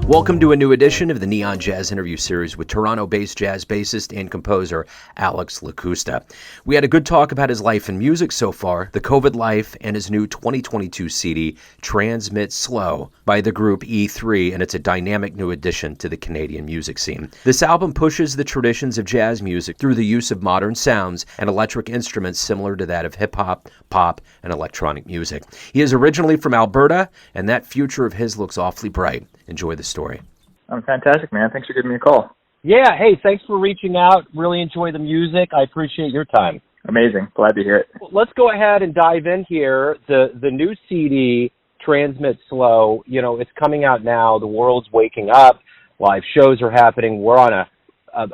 Welcome to a new edition of the Neon Jazz interview series with Toronto-based jazz bassist and composer Alex Lakusta. We had a good talk about his life in music so far, the COVID life, and his new 2022 CD, Transmit Slow, by the group E3, and it's a dynamic new addition to the Canadian music scene. This album pushes the traditions of jazz music through the use of modern sounds and electric instruments similar to that of hip-hop, pop, and electronic music. He is originally from Alberta, and that future of his looks awfully bright. Enjoy the story. I'm fantastic, man. Thanks for giving me a call. Yeah, hey, thanks for reaching out. Really enjoy the music. I appreciate your time. Amazing. Glad to hear it. Let's go ahead and dive in here. The new CD, Transmit Slow, it's coming out now. The world's waking up. Live shows are happening. We're on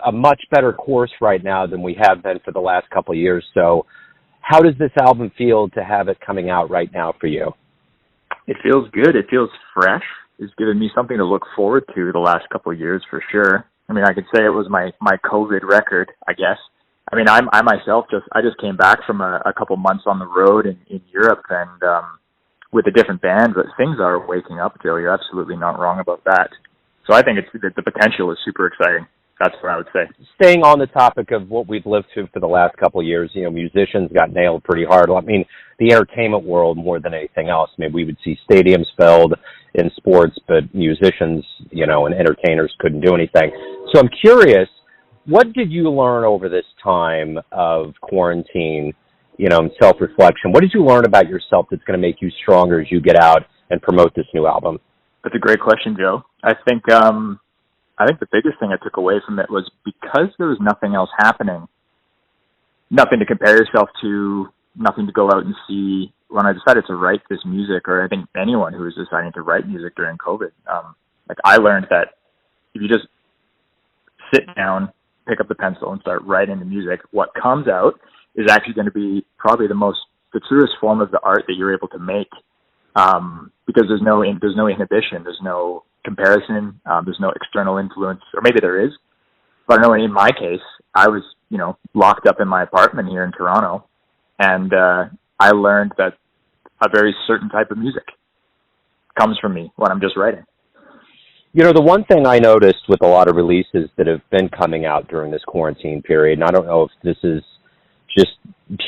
a much better course right now than we have been for the last couple of years. So how does this album feel to have it coming out right now for you? It feels good. It feels fresh. It's given me something to look forward to the last couple of years for sure. I mean, I could say it was my COVID record, I guess. I mean, I myself I just came back from a couple months on the road in Europe and with a different band, but things are waking up, Joe. You're absolutely not wrong about that. So I think the potential is super exciting. That's what I would say. Staying on the topic of what we've lived through for the last couple of years, musicians got nailed pretty hard. I mean, the entertainment world more than anything else. I mean, we would see stadiums filled in sports, but musicians, and entertainers couldn't do anything. So I'm curious, what did you learn over this time of quarantine, and self-reflection? What did you learn about yourself that's going to make you stronger as you get out and promote this new album? That's a great question, Joe. I think the biggest thing I took away from it was because there was nothing else happening, nothing to compare yourself to, nothing to go out and see. When I decided to write this music, or I think anyone who was deciding to write music during COVID, I learned that if you just sit down, pick up the pencil and start writing the music, what comes out is actually going to be probably the truest form of the art that you're able to make, because there's no inhibition, there's no comparison, there's no external influence, or maybe there is, but I know in my case, I was, locked up in my apartment here in Toronto, and I learned that a very certain type of music comes from me when I'm just writing. The one thing I noticed with a lot of releases that have been coming out during this quarantine period, and I don't know if this is just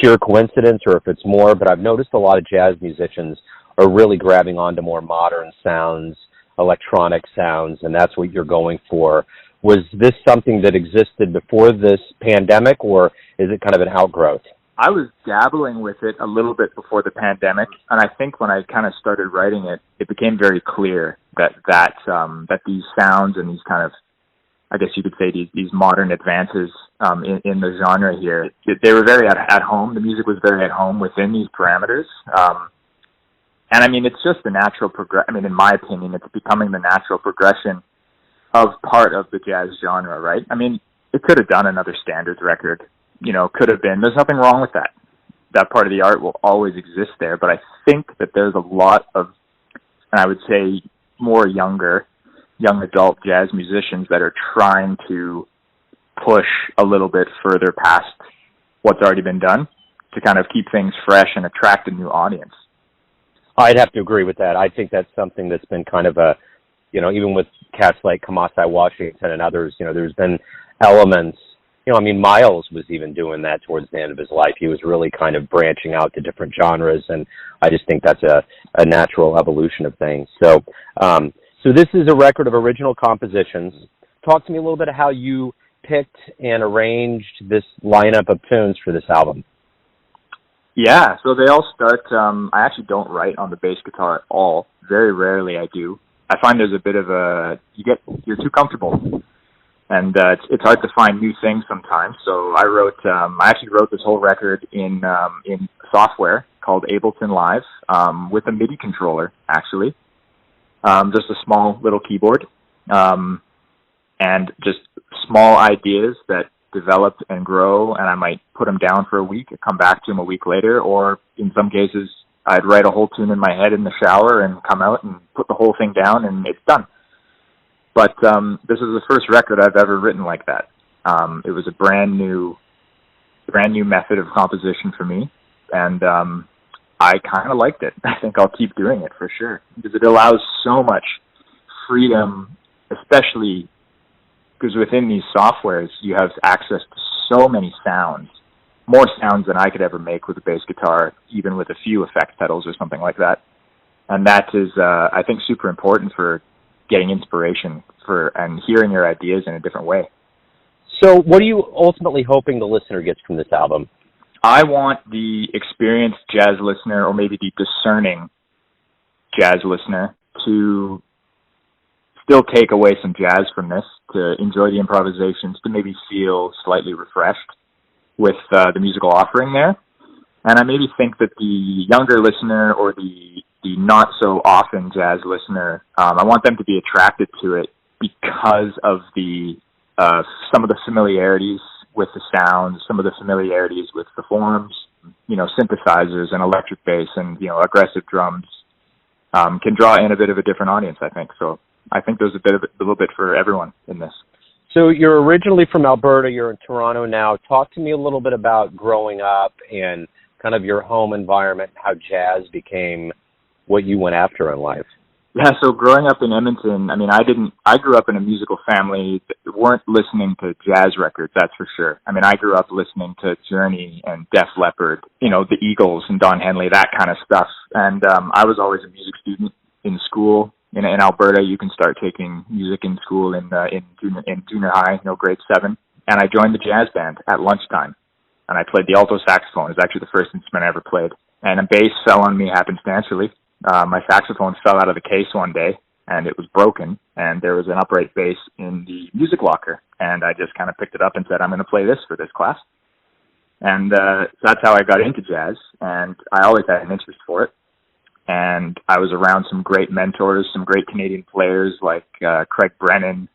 pure coincidence or if it's more, but I've noticed a lot of jazz musicians are really grabbing onto more modern sounds, electronic sounds, and that's what you're going for. Was this something that existed before this pandemic, or is it kind of an outgrowth? I was dabbling with it a little bit before the pandemic, and I think when I kind of started writing it, it became very clear that these sounds and these kind of, I guess you could say, these modern advances in the genre here, they were very at home. The music was very at home within these parameters. And I mean, it's just the natural in my opinion, it's becoming the natural progression of part of the jazz genre, right? I mean, it could have done another standards record, could have been. There's nothing wrong with that. That part of the art will always exist there. But I think that there's a lot of, and I would say more young adult jazz musicians that are trying to push a little bit further past what's already been done to kind of keep things fresh and attract a new audience. I'd have to agree with that. I think that's something that's been kind of even with cats like Kamasi Washington and others, there's been elements, Miles was even doing that towards the end of his life. He was really kind of branching out to different genres, and I just think that's a natural evolution of things. So this is a record of original compositions. Talk to me a little bit of how you picked and arranged this lineup of tunes for this album. Yeah, so they all start, I actually don't write on the bass guitar at all. Very rarely I do. I find there's a bit of you're too comfortable. And it's hard to find new things sometimes. So I actually wrote this whole record in software called Ableton Live, with a MIDI controller, actually. Just a small little keyboard, and just small ideas that develop and grow, and I might put them down for a week and come back to them a week later, or in some cases I'd write a whole tune in my head in the shower and come out and put the whole thing down and it's done. But this is the first record I've ever written like that. It was a brand new method of composition for me, and I kind of liked it. I think I'll keep doing it for sure, because it allows so much freedom especially because within these softwares, you have access to so many sounds, more sounds than I could ever make with a bass guitar, even with a few effect pedals or something like that. And that is, I think, super important for getting inspiration and hearing your ideas in a different way. So what are you ultimately hoping the listener gets from this album? I want the experienced jazz listener, or maybe the discerning jazz listener, to still take away some jazz from this, to enjoy the improvisations, to maybe feel slightly refreshed with the musical offering there. And I maybe think that the younger listener, or the not so often jazz listener, I want them to be attracted to it because of the some of the familiarities with the sounds, some of the familiarities with the forms, synthesizers and electric bass and, aggressive drums, can draw in a bit of a different audience, I think. So I think there's a little bit for everyone in this. So you're originally from Alberta, you're in Toronto now. Talk to me a little bit about growing up and kind of your home environment, how jazz became what you went after in life. Yeah, so growing up in Edmonton, I grew up in a musical family that weren't listening to jazz records, that's for sure. I grew up listening to Journey and Def Leppard, the Eagles and Don Henley, that kind of stuff. And I was always a music student in school. In Alberta, you can start taking music in school in junior high, grade 7. And I joined the jazz band at lunchtime. And I played the alto saxophone. It was actually the first instrument I ever played. And a bass fell on me happenstantially. My saxophone fell out of the case one day, and it was broken, and there was an upright bass in the music locker, and I just kind of picked it up and said, I'm going to play this for this class. And so that's how I got into jazz, and I always had an interest for it. And I was around some great mentors, some great Canadian players like Craig Brennan,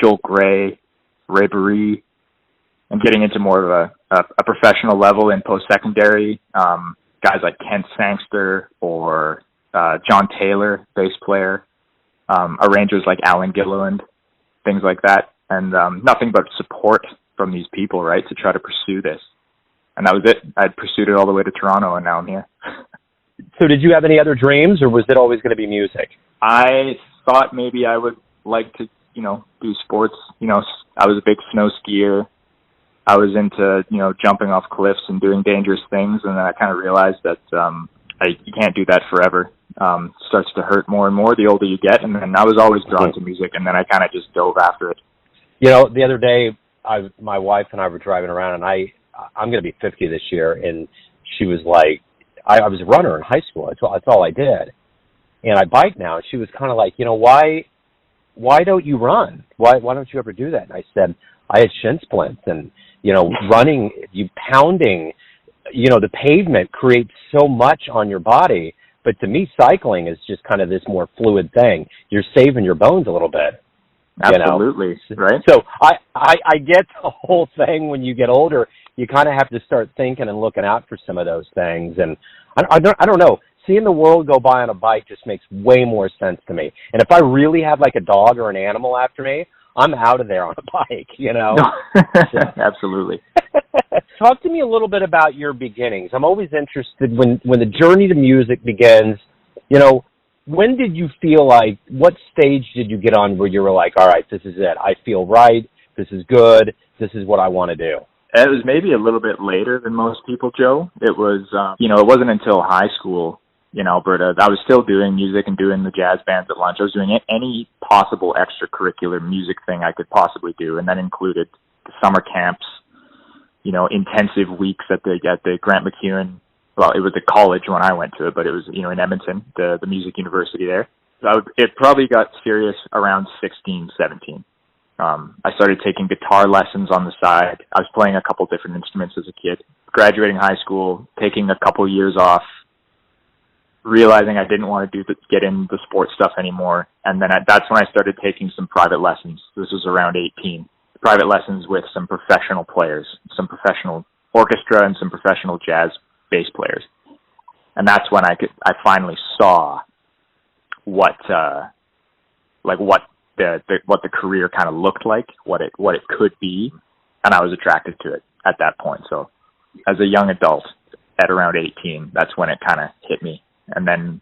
Joel Gray, Ray Barree, and getting into more of a professional level in post-secondary, guys like Kent Sangster or John Taylor, bass player, arrangers like Alan Gilliland, things like that. And nothing but support from these people, right, to try to pursue this. And that was it. I'd pursued it all the way to Toronto, and now I'm here. So did you have any other dreams, or was it always going to be music? I thought maybe I would like to, do sports. I was a big snow skier. I was into, jumping off cliffs and doing dangerous things, and then I kind of realized that you can't do that forever. It starts to hurt more and more the older you get, and then I was always drawn to music, and then I kind of just dove after it. The other day, my wife and I were driving around, and I'm going to be 50 this year, and she was like, I was a runner in high school. That's all I did. And I bike now, and she was kind of like, why don't you run? Why don't you ever do that? And I said, I had shin splints, and running, you pounding, the pavement creates so much on your body. But to me, cycling is just kind of this more fluid thing. You're saving your bones a little bit. Absolutely, right? So I get the whole thing. When you get older, you kind of have to start thinking and looking out for some of those things. And I don't know. Seeing the world go by on a bike just makes way more sense to me. And if I really have like a dog or an animal after me, I'm out of there on a bike, Absolutely. Talk to me a little bit about your beginnings. I'm always interested when the journey to music begins, when did you feel like, what stage did you get on where you were like, all right, this is it. I feel right. This is good. This is what I want to do. It was maybe a little bit later than most people, Joe. It was, it wasn't until high school in Alberta. I was still doing music and doing the jazz bands at lunch. I was doing any possible extracurricular music thing I could possibly do, and that included the summer camps, intensive weeks at the Grant MacEwan. Well, it was a college when I went to it, but it was, in Edmonton, the music university there. So it probably got serious around 16, 17. I started taking guitar lessons on the side. I was playing a couple different instruments as a kid. Graduating high school, taking a couple years off, realizing I didn't want to get into the sports stuff anymore. And then that's when I started taking some private lessons. This was around 18. Private lessons with some professional players, some professional orchestra and some professional jazz bass players. And that's when I finally saw what the career kind of looked like, what it could be, and I was attracted to it at that point. So as a young adult at around 18, that's when it kind of hit me. And then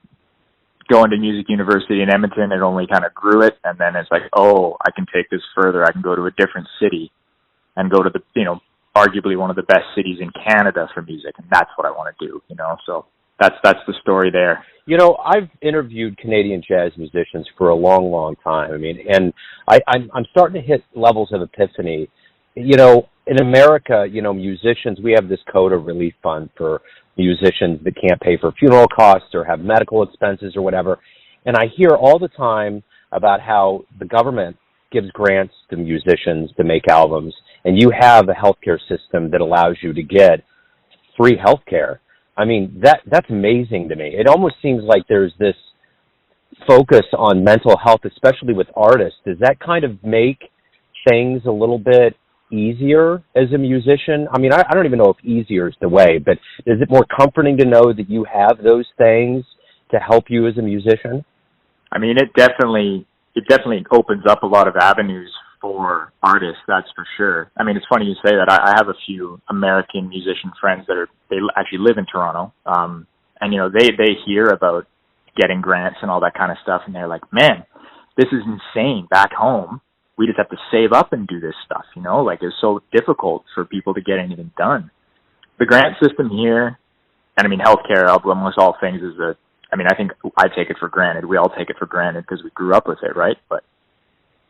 going to music university in Edmonton, it only kind of grew it. And then it's like, oh, I can take this further. I can go to a different city and go to the, arguably one of the best cities in Canada for music. And that's what I want to do, so that's the story there. I've interviewed Canadian jazz musicians for a long, long time. I mean, and I'm starting to hit levels of epiphany. In America, musicians, we have this Coda relief fund for musicians that can't pay for funeral costs or have medical expenses or whatever. And I hear all the time about how the government gives grants to musicians to make albums, and you have a healthcare system that allows you to get free healthcare. I mean, that's amazing to me. It almost seems like there's this focus on mental health, especially with artists. Does that kind of make things a little bit easier as a musician? I mean, I don't even know if easier is the way, but is it more comforting to know that you have those things to help you as a musician? I mean, it definitely opens up a lot of avenues for artists, that's for sure. I mean, it's funny you say that. I have a few American musician friends they actually live in Toronto, and they hear about getting grants and all that kind of stuff, and they're like, man, this is insane. Back home, we just have to save up and do this stuff, like it's so difficult for people to get anything done. The grant system here, and I mean, healthcare, almost all things I think I take it for granted. We all take it for granted because we grew up with it, right? But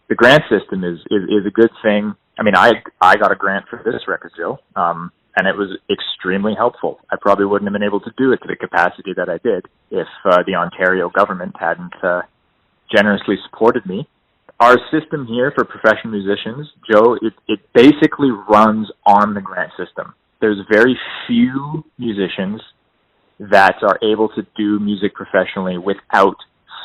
the grant system is a good thing. I mean, I got a grant for this record, Joe, and it was extremely helpful. I probably wouldn't have been able to do it to the capacity that I did if the Ontario government hadn't generously supported me. Our system here for professional musicians, Joe, it basically runs on the grant system. There's very few musicians that are able to do music professionally without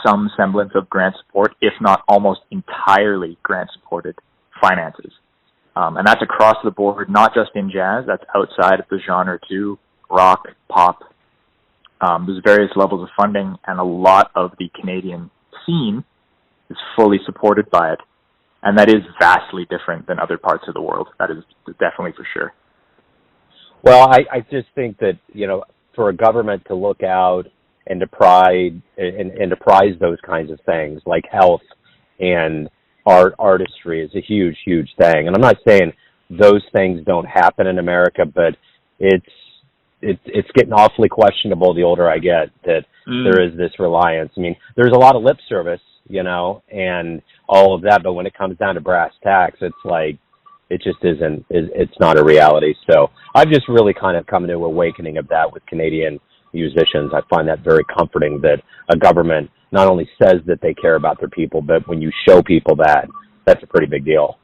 some semblance of grant support, if not almost entirely grant-supported finances. And that's across the board, not just in jazz. That's outside of the genre too, rock, pop. There's various levels of funding, and a lot of the Canadian scene is fully supported by it. And that is vastly different than other parts of the world. That is definitely for sure. Well, I just think that, for a government to look out and to prize those kinds of things like health and artistry is a huge, huge thing. And I'm not saying those things don't happen in America, but it's getting awfully questionable the older I get that there is this reliance. I mean, there's a lot of lip service, and all of that, but when it comes down to brass tacks, it's like it just it's not a reality. So I've just really kind of come to an awakening of that with Canadian musicians. I find that very comforting that a government not only says that they care about their people, but when you show people that's a pretty big deal.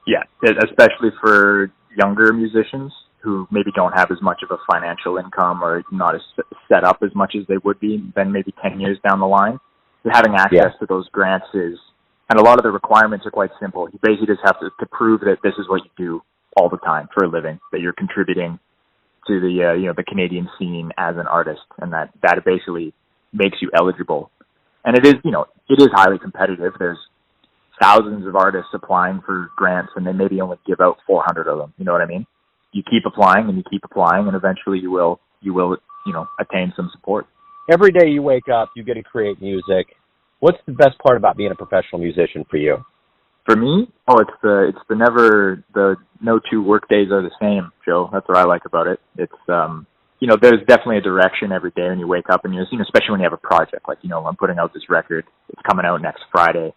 Yeah, especially for younger musicians who maybe don't have as much of a financial income or not as set up as much as they would be then maybe 10 years down the line. Having access to those grants and a lot of the requirements are quite simple. You basically just have to prove that this is what you do all the time for a living, that you're contributing to the Canadian scene as an artist, and that basically makes you eligible. And it is highly competitive. There's thousands of artists applying for grants, and they maybe only give out 400 of them. You know what I mean? You keep applying and you keep applying, and eventually you will attain some support. Every day you wake up, you get to create music. What's the best part about being a professional musician for you? For me, it's the no two work days are the same, Joe. That's what I like about it. It's there's definitely a direction every day when you wake up, and especially when you have a project like I'm putting out this record. It's coming out next Friday.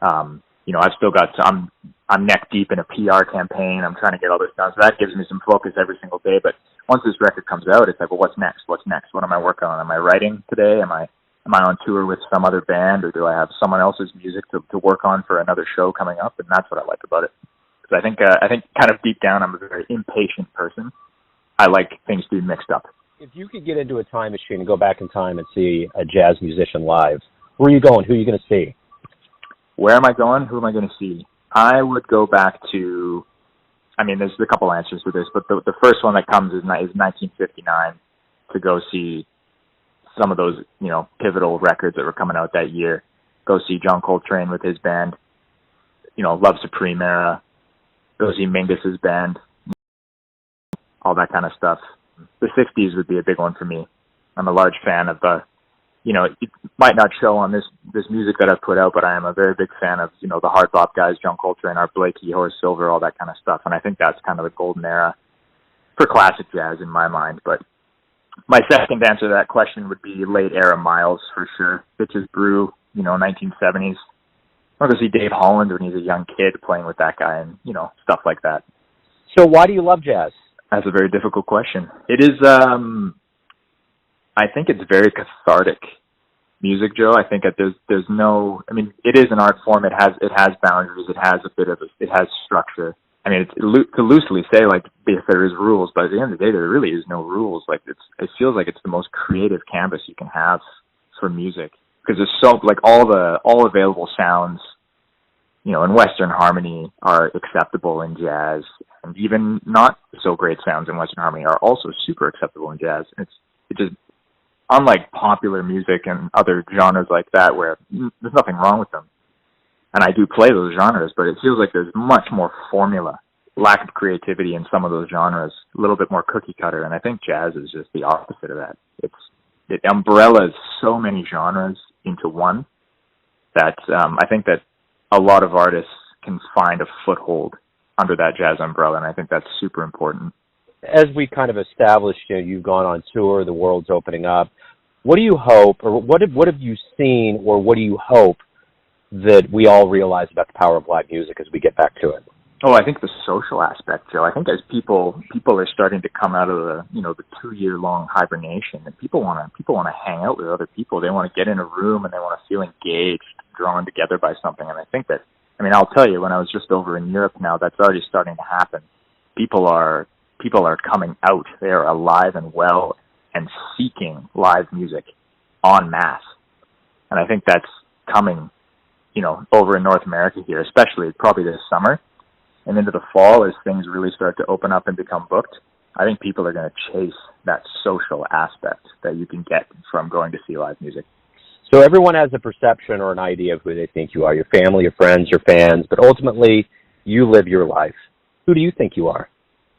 I've still got I'm neck deep in a PR campaign. I'm trying to get all this done, so that gives me some focus every single day. But once this record comes out, it's like, well, what's next? What's next? What am I working on? Am I writing today? Am I on tour with some other band, or do I have someone else's music to work on for another show coming up? And that's what I like about it. Because I think kind of deep down, I'm a very impatient person. I like things to be mixed up. If you could get into a time machine and go back in time and see a jazz musician live, where are you going? Who are you going to see? Where am I going? Who am I going to see? I would go back to, there's a couple answers to this, but the first one that comes is 1959 to go see some of those, pivotal records that were coming out that year. Go see John Coltrane with his band, Love Supreme era. Go see Mingus's band, all that kind of stuff. The 60s would be a big one for me. I'm a large fan of it might not show on this music that I've put out, but I am a very big fan of, the hard bop guys, John Coltrane, Art Blakey, Horace Silver, all that kind of stuff. And I think that's kind of the golden era for classic jazz in my mind. But my second answer to that question would be late era Miles for sure. Bitches Brew, 1970s. I want to see Dave Holland when he's a young kid playing with that guy and, stuff like that. So why do you love jazz? That's a very difficult question. It is, I think it's very cathartic music, Joe. I think that there's no, it is an art form. It has boundaries. It has it has structure. It's to loosely say like if there is rules, but at the end of the day, there really is no rules. Like it feels like it's the most creative canvas you can have for music because there's so like all available sounds, in Western harmony are acceptable in jazz, and even not so great sounds in Western harmony are also super acceptable in jazz. It just unlike popular music and other genres like that where there's nothing wrong with them. And I do play those genres, but it feels like there's much more formula, lack of creativity in some of those genres, a little bit more cookie cutter. And I think jazz is just the opposite of that. It umbrellas so many genres into one that I think that a lot of artists can find a foothold under that jazz umbrella. And I think that's super important. As we kind of established, you've gone on tour, the world's opening up. What do you hope, or what have you seen, or what do you hope that we all realize about the power of live music as we get back to it? Oh, I think the social aspect, Joe. I think as people are starting to come out of the 2-year-long hibernation, and people want to hang out with other people. They want to get in a room and they want to feel engaged, drawn together by something. And I think that, I'll tell you, when I was just over in Europe now, that's already starting to happen. People are coming out. They are alive and well and seeking live music en masse. And I think that's coming, over in North America here, especially probably this summer and into the fall as things really start to open up and become booked. I think people are going to chase that social aspect that you can get from going to see live music. So everyone has a perception or an idea of who they think you are, your family, your friends, your fans, but ultimately you live your life. Who do you think you are?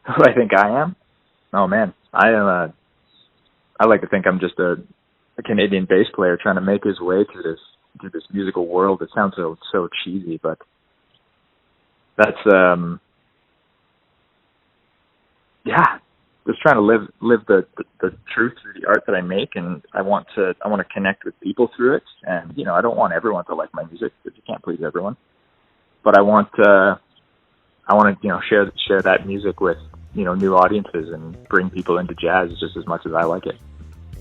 Who I think I am? Oh man, I am I like to think I'm just a Canadian bass player trying to make his way through this musical world. It sounds so cheesy, but that's just trying to live the truth through the art that I make, and I want to connect with people through it. And I don't want everyone to like my music because you can't please everyone, but I want to share that music with new audiences and bring people into jazz just as much as I like it.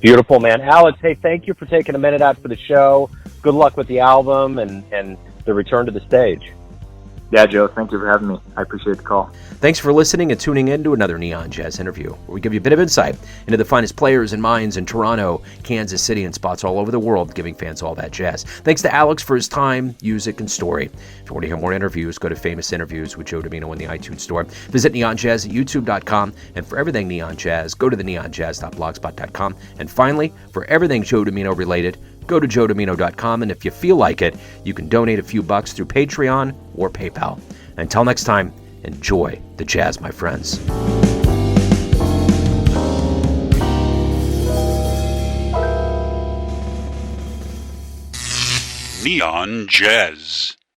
Beautiful, man. Alex, hey, thank you for taking a minute out for the show. Good luck with the album and the return to the stage. Yeah, Joe, thank you for having me. I appreciate the call. Thanks for listening and tuning in to another Neon Jazz interview, where we give you a bit of insight into the finest players and minds in Toronto, Kansas City, and spots all over the world, giving fans all that jazz. Thanks to Alex for his time, music, and story. If you want to hear more interviews, go to Famous Interviews with Joe Domino in the iTunes Store. Visit neonjazz at youtube.com, and for everything Neon Jazz, go to the neonjazz.blogspot.com. And finally, for everything Joe Domino related, go to joedomino.com, and if you feel like it, you can donate a few bucks through Patreon or PayPal. Until next time, enjoy the jazz, my friends. Neon Jazz.